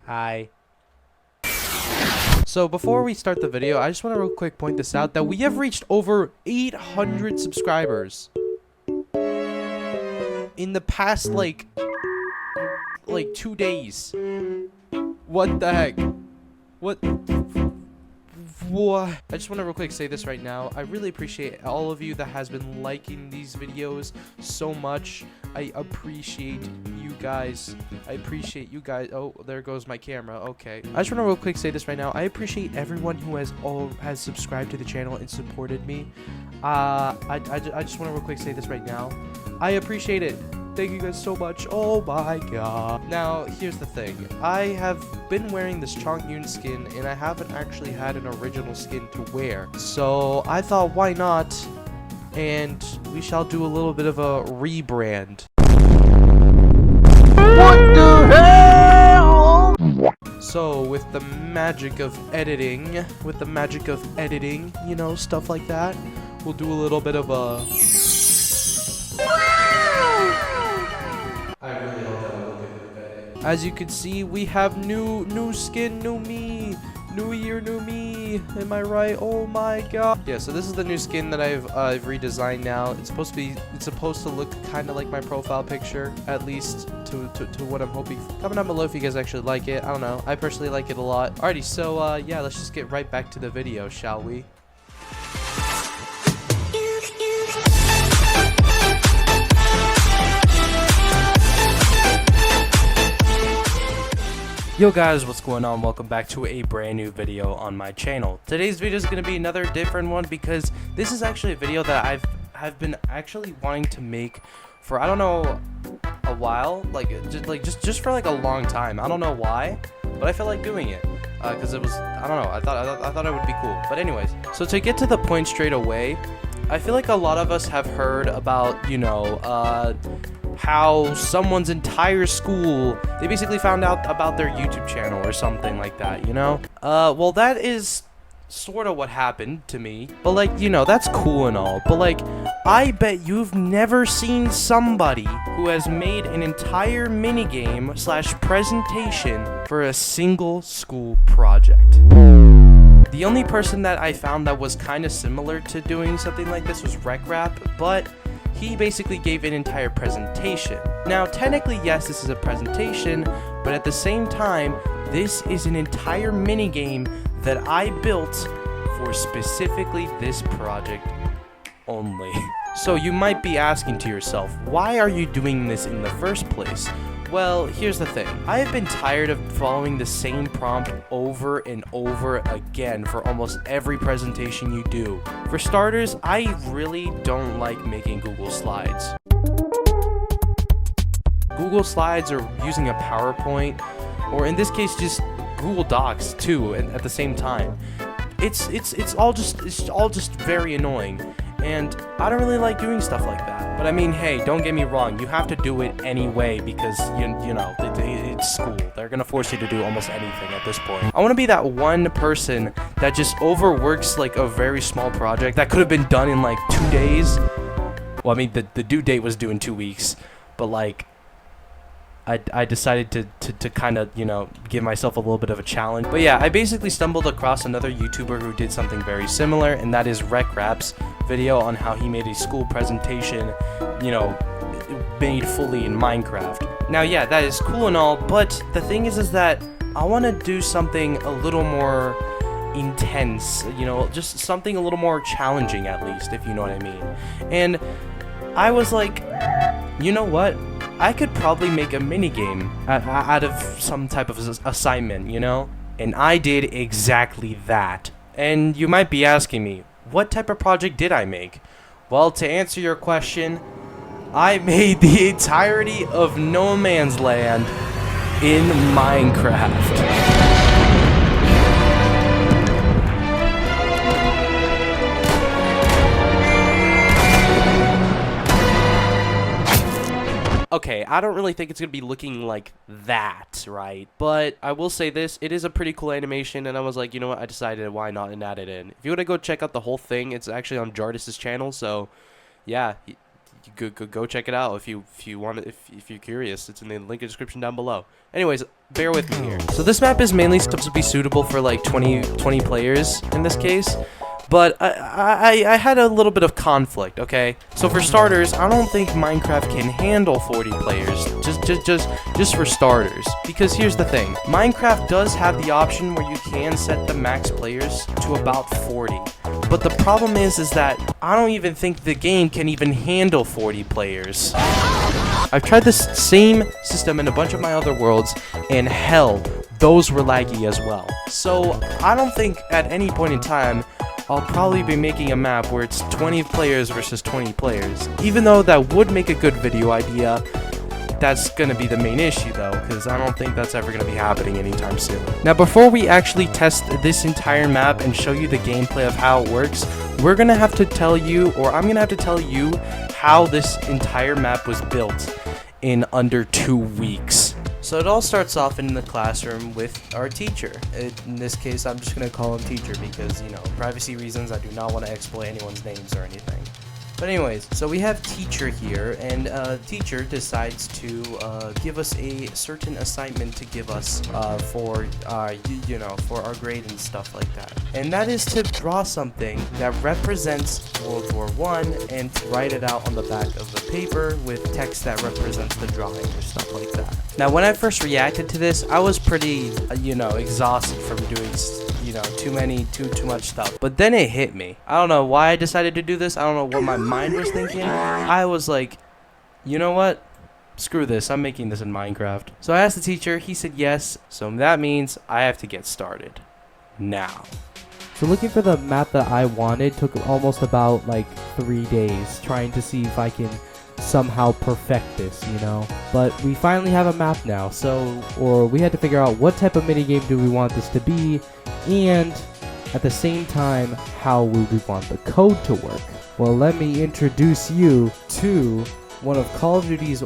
Hi. So before we start the video, I just want to real quick point this out that we have reached over 800 subscribers in the past like 2 days. What the heck? What? I just want to real quick say this right now. I really appreciate all of you that has been liking these videos so much. I appreciate you guys. Oh, there goes my camera. Okay. I just want to real quick say this right now. I appreciate everyone who has subscribed to the channel and supported me. I just want to real quick say this right now. I appreciate it. Thank you guys so much. Oh my god. Now, here's the thing. I have been wearing this Chongyun skin, and I haven't actually had an original skin to wear. So, I thought, why not? And we shall do a little bit of a rebrand. What the hell? So, with the magic of editing, you know, stuff like that, we'll do a little bit of a... I really hope that will look good in edit. As you can see, we have new skin, new me. New year, new me. Am I right? Oh my god. Yeah, so this is the new skin that I've redesigned now. It's supposed to look kind of like my profile picture, at least to what I'm hoping. Comment down below if you guys actually like it. I don't know. I personally like it a lot. Alrighty, so yeah, let's just get right back to the video, shall we? Yo guys, what's going on? Welcome back to a brand new video on my channel. Today's video is going to be another different one because this is actually a video that I've been actually wanting to make for, I don't know, a while, just for like a long time. I don't know why, but I feel like doing it because it was, I don't know, I thought it would be cool. But anyways, so to get to the point straight away, I feel like a lot of us have heard about, you know, how someone's entire school, they basically found out about their YouTube channel or something like that, you know? Well, that is sort of what happened to me. But, like, you know, that's cool and all. But, like, I bet you've never seen somebody who has made an entire minigame / presentation for a single school project. The only person that I found that was kind of similar to doing something like this was rebrand, but he basically gave an entire presentation. Now, technically, yes, this is a presentation, but at the same time, this is an entire minigame that I built for specifically this project only. So you might be asking to yourself, why are you doing this in the first place? Well, here's the thing. I have been tired of following the same prompt over and over again for almost every presentation you do. For starters, I really don't like making Google Slides. Google Slides or using a PowerPoint, or in this case just Google Docs too at the same time. It's all just very annoying. And I don't really like doing stuff like that. But I mean, hey, don't get me wrong. You have to do it anyway because, you know, it's school. They're going to force you to do almost anything at this point. I want to be that one person that just overworks, like, a very small project that could have been done in, like, 2 days. Well, I mean, the due date was due in 2 weeks. But, like, I decided to kind of, you know, give myself a little bit of a challenge. But yeah, I basically stumbled across another YouTuber who did something very similar, and that is rebrand's video on how he made a school presentation, you know, made fully in Minecraft. Now, yeah, that is cool and all, but the thing is that I want to do something a little more intense, you know, just something a little more challenging at least, if you know what I mean. And I was like, you know what? I could probably make a minigame out of some type of assignment, you know? And I did exactly that. And you might be asking me, what type of project did I make? Well, to answer your question, I made the entirety of No Man's Land in Minecraft. Okay, I don't really think it's going to be looking like that, right? But I will say this, it is a pretty cool animation, and I was like, you know what, I decided why not and add it in. If you want to go check out the whole thing, it's actually on Jardis's channel, so yeah, go check it out if you want it, if you're curious. It's in the link in the description down below. Anyways, bear with me here. So this map is mainly supposed to be suitable for like 20 players in this case. But I had a little bit of conflict, okay? So for starters, I don't think Minecraft can handle 40 players, just for starters. Because here's the thing, Minecraft does have the option where you can set the max players to about 40. But the problem is that I don't even think the game can even handle 40 players. I've tried this same system in a bunch of my other worlds, and hell, those were laggy as well. So I don't think at any point in time I'll probably be making a map where it's 20 players versus 20 players. Even though that would make a good video idea, that's gonna be the main issue though, because I don't think that's ever gonna be happening anytime soon. Now before we actually test this entire map and show you the gameplay of how it works, we're gonna have to tell you, or I'm gonna have to tell you, how this entire map was built in under 2 weeks. So it all starts off in the classroom with our teacher. In this case, I'm just going to call him teacher because, you know, privacy reasons, I do not want to exploit anyone's names or anything. But anyways, so we have teacher here, and teacher decides to give us a certain assignment to give us for for our grade and stuff like that. And that is to draw something that represents World War I and to write it out on the back of the paper with text that represents the drawing or stuff like that. Now, when I first reacted to this, I was pretty, exhausted from doing too much stuff. But then it hit me. I don't know why I decided to do this. I don't know what my mind was thinking. I was like, you know what? Screw this. I'm making this in Minecraft. So I asked the teacher. He said yes. So that means I have to get started now. So looking for the map that I wanted took almost about like 3 days trying to see if I can somehow perfect this, but we finally have a map now, or we had to figure out what type of minigame do we want this to be, and at the same time, how would we want the code to work. Well, let me introduce you to one of Call of Duty's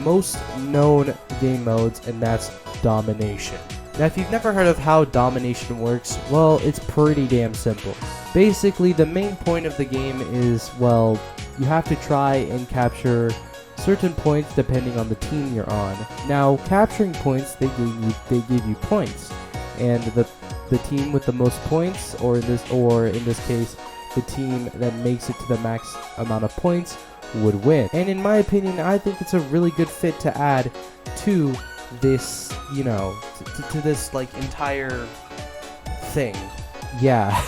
most known game modes, and that's Domination. Now, if you've never heard of how Domination works, well, it's pretty damn simple. Basically, the main point of the game is, well, you have to try and capture certain points depending on the team you're on. Now, capturing points, they give you points, and the team with the most points, or in this case, the team that makes it to the max amount of points would win. And in my opinion, I think it's a really good fit to add to this, to this like entire thing. Yeah.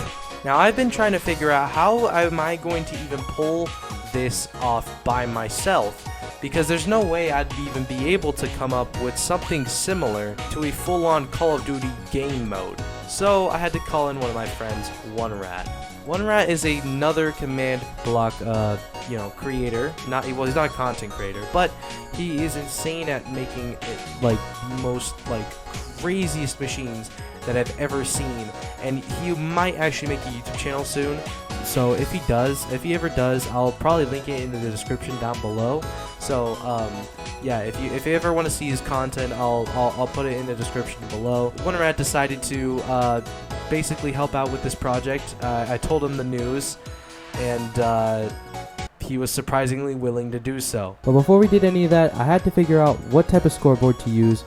Now, I've been trying to figure out how am I going to even pull this off by myself, because there's no way I'd even be able to come up with something similar to a full-on Call of Duty game mode. So I had to call in one of my friends, OneRat. OneRat is another command block creator. He's not a content creator, but he is insane at making it like the most craziest machines that I've ever seen, and he might actually make a YouTube channel soon. So if he ever does, I'll probably link it in the description down below. So yeah, if you ever want to see his content, I'll put it in the description below. OneRat decided to basically help out with this project. I told him the news, and he was surprisingly willing to do so. But before we did any of that, I had to figure out what type of scoreboard to use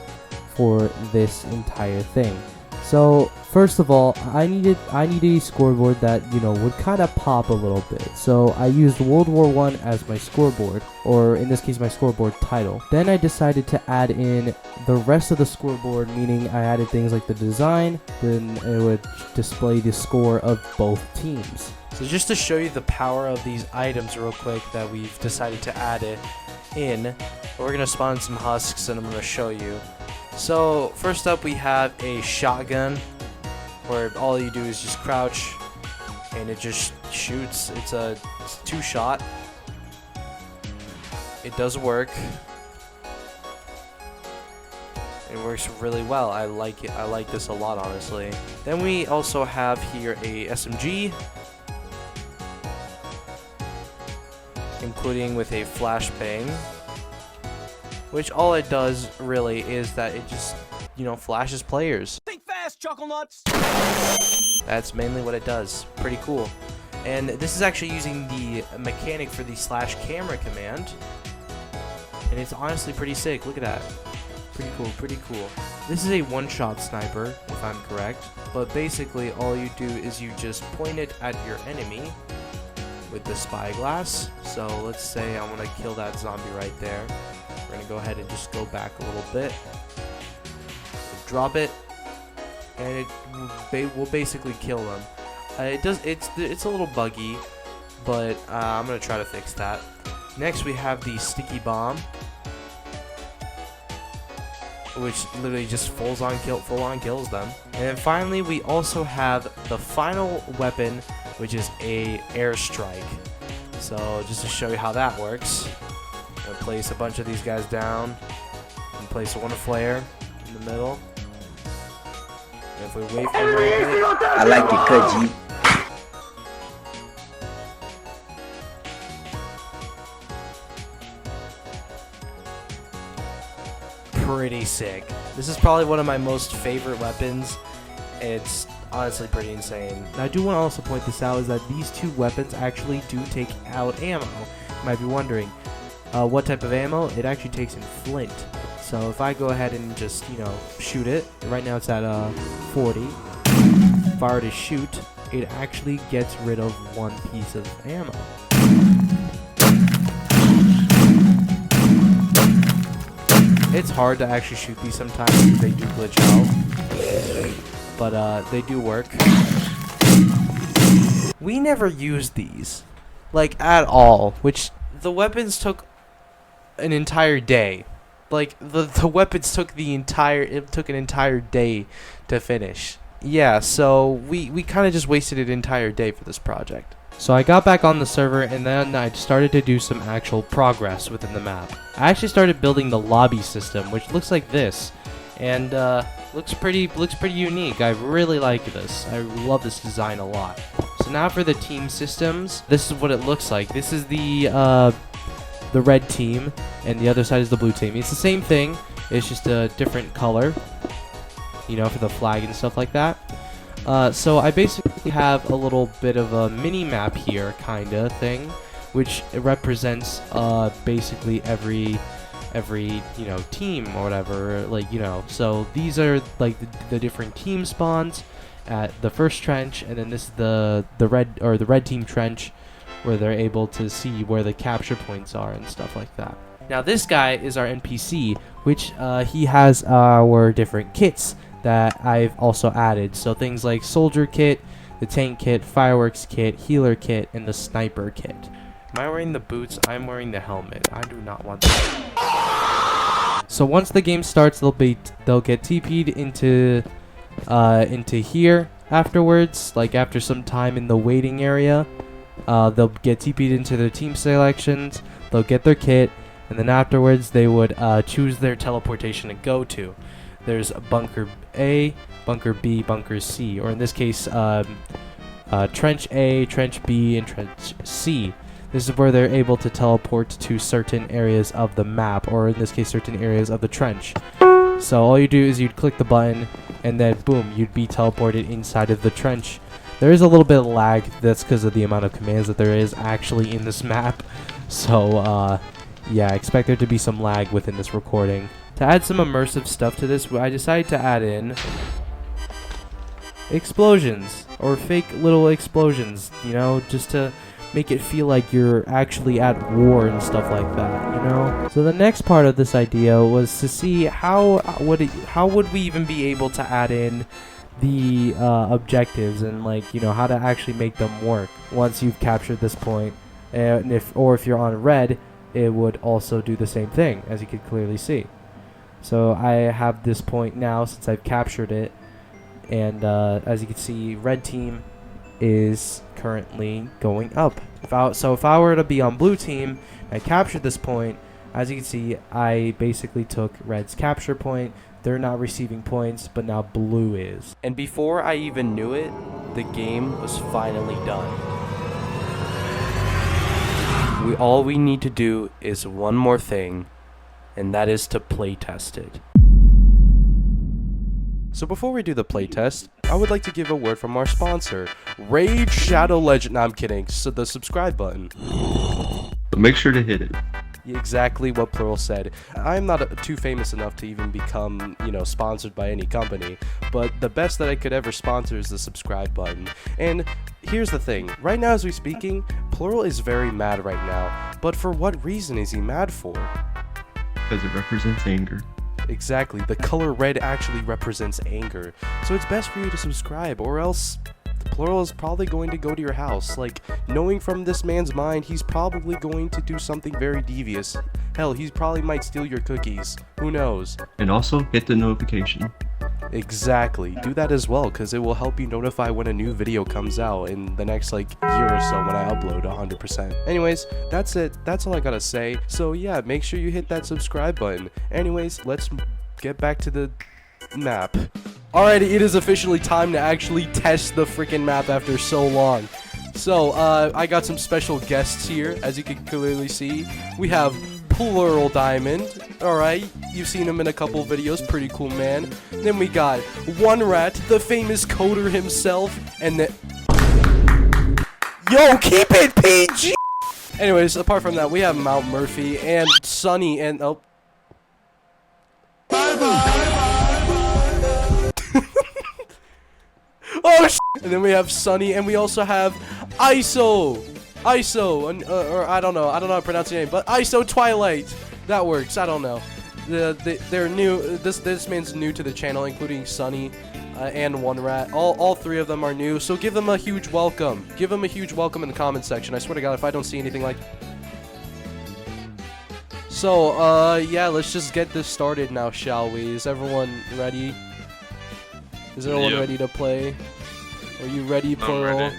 for this entire thing. So first of all, I needed a scoreboard that would kind of pop a little bit. So I used World War I as my scoreboard, or in this case my scoreboard title. Then I decided to add in the rest of the scoreboard, meaning I added things like the design, then it would display the score of both teams. So just to show you the power of these items real quick that we've decided to add it in, we're going to spawn some husks and I'm going to show you. So first up we have a shotgun, where all you do is just crouch and it just shoots. It's a 2-shot. It does work. It works really well. I like it. I like this a lot, honestly. Then we also have here a SMG, including with a flashbang, which all it does really is that it just, flashes players. Think fast, chuckle nuts! That's mainly what it does. Pretty cool. And this is actually using the mechanic for the slash camera command. And it's honestly pretty sick. Look at that. Pretty cool, pretty cool. This is a one-shot sniper, if I'm correct. But basically, all you do is you just point it at your enemy with the spyglass. So let's say I want to kill that zombie right there. We're going to go ahead and just go back a little bit. Drop it. And it will basically kill them. It's a little buggy, but I'm going to try to fix that. Next, we have the sticky bomb, which literally just full on kills them. And then finally, we also have the final weapon, which is a airstrike. So just to show you how that works, I'm gonna place a bunch of these guys down and place one flare in the middle. And if we wait for a little bit, I like it, cut G. pretty sick. This is probably one of my most favorite weapons. It's honestly pretty insane. Now, I do want to also point this out is that these two weapons actually do take out ammo. You might be wondering, what type of ammo? It actually takes in flint. So if I go ahead and just, shoot it, right now it's at 40. If I were to shoot, it actually gets rid of one piece of ammo. It's hard to actually shoot these sometimes because they do glitch out, but they do work. We never used these, like, at all, which the weapons took an entire day. Like, the weapons took an entire day to finish. Yeah, so we kind of just wasted an entire day for this project. So I got back on the server and then I started to do some actual progress within the map. I actually started building the lobby system, which looks like this, and looks pretty unique. I really like this. I love this design a lot. So now for the team systems, this is what it looks like. This is the red team, and the other side is the blue team. It's the same thing. It's just a different color, for the flag and stuff like that. So I basically have a little bit of a mini map here, kinda thing, which represents basically every team or whatever, So these are like the different team spawns at the first trench, and then this is the red team trench, where they're able to see where the capture points are and stuff like that. Now this guy is our NPC, which he has our different kits that I've also added. So things like soldier kit, the tank kit, fireworks kit, healer kit, and the sniper kit. Am I wearing the boots? I'm wearing the helmet. I do not want that. So once the game starts, they'll get TP'd into here afterwards, like after some time in the waiting area. They'll get TP'd into their team selections, they'll get their kit, and then afterwards they would choose their teleportation to go to. There's bunker A, bunker B, bunker C, or in this case, trench A, trench B, and trench C. This is where they're able to teleport to certain areas of the map, or in this case, certain areas of the trench. So all you do is you'd click the button, and then boom, you'd be teleported inside of the trench. There is a little bit of lag. That's because of the amount of commands that there is actually in this map. So, yeah, expect there to be some lag within this recording. To add some immersive stuff to this, I decided to add in explosions, or fake little explosions, just to make it feel like you're actually at war and stuff like that, So the next part of this idea was to see how would we even be able to add in the objectives and how to actually make them work once you've captured this point. And if you're on red, it would also do the same thing, as you can clearly see. So I have this point now since I've captured it, and as you can see, red team is currently going up. If I were to be on blue team, I captured this point. As you can see, I basically took red's capture point. They're not receiving points, but now blue is. And before I even knew it, the game was finally done. All we need to do is one more thing, and that is to playtest it. So before we do the playtest, I would like to give a word from our sponsor, Raid Shadow Legend. No, I'm kidding. So the subscribe button. But make sure to hit it. Exactly what Plural said. I'm not too famous enough to even become, sponsored by any company, but the best that I could ever sponsor is the subscribe button. And here's the thing, right now as we're speaking, Plural is very mad right now, but for what reason is he mad for? Because it represents anger. Exactly, the color red actually represents anger, so it's best for you to subscribe, or else Plural is probably going to go to your house. Like, knowing from this man's mind, he's probably going to do something very devious. Hell, he probably might steal your cookies. Who knows? And also, hit the notification. Exactly. Do that as well, because it will help you notify when a new video comes out in the next, year or so when I upload 100%. Anyways, that's it. That's all I gotta say. So, yeah, make sure you hit that subscribe button. Anyways, let's get back to the map. Alrighty, it is officially time to actually test the freaking map after so long. So, I got some special guests here, as you can clearly see. We have Plural Diamond, alright, you've seen him in a couple videos, pretty cool man. Then we got One Rat, the famous coder himself, and the... Yo, keep it PG! Anyways, apart from that, we have Mount Murphy, and Sunny, and... Oh. Oh, and then we have Sunny, and we also have ISO, or I don't know how to pronounce your name, but ISO Twilight. That works. I don't know. They're new. This man's new to the channel, including Sunny and One Rat. All three of them are new. So give them a huge welcome. Give them a huge welcome in the comment section. I swear to God, if I don't see anything like. So yeah, let's just get this started now, shall we? Is everyone ready? Is everyone ready to play? Are you ready, Plural?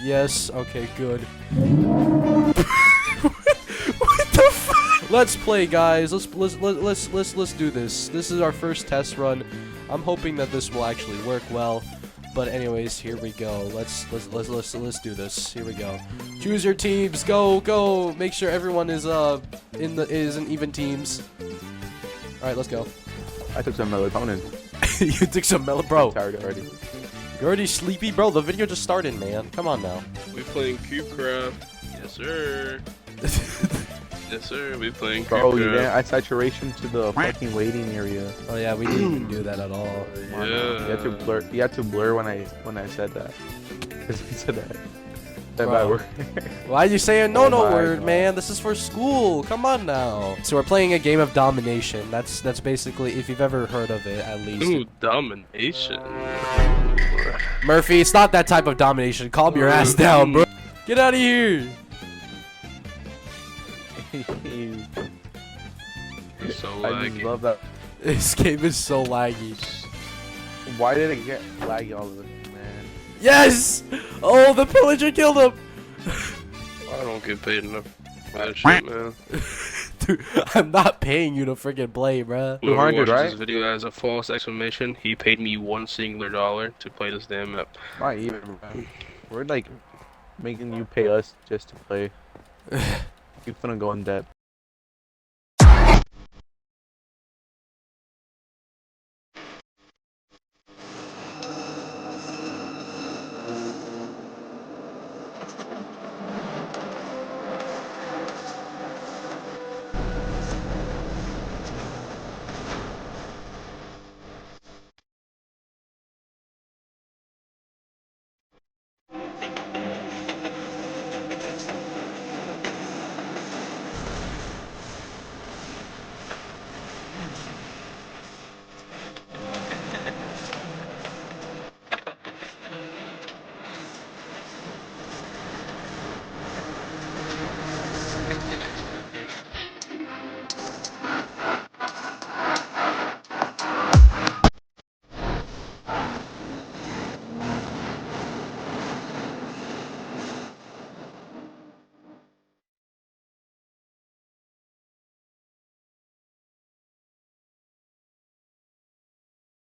Yes. Okay, good. What the fuck? Let's play, guys. Let's do this. This is our first test run. I'm hoping that this will actually work well. But anyways, here we go. Let's do this. Here we go. Choose your teams. Go. Make sure everyone is in even teams. All right, let's go. I took some melatonin. You took some bro. I'm tired already. You're already sleepy, bro. The video just started, man. Come on now. We playing CubeCraft. Yes, sir. Yes, sir. We playing Bro, CubeCraft. you didn't add saturation to the fucking waiting area. Oh yeah, we didn't even do that at all. Why not? You had to blur when I said that. Because he said that. That bad word. Why are you saying no Oh my word, God. man? This is for school. Come on now. So we're playing a game of domination. That's basically, if you've ever heard of it, at least. Ooh, domination. Murphy, it's not that type of domination. Calm your ass down, bro. Get out of here. It's so I just laggy. love that. This game is so laggy. Why did it get laggy all of it, man? Yes! Oh, the pillager killed him. I don't get paid enough for that shit, man. Dude, I'm not paying you to freaking play, bruh. Whoever 200, watches right? this video as a false exclamation, he paid me $1 singular to play this damn map. Not even, man. We're like making you pay us just to play. You're gonna go in debt.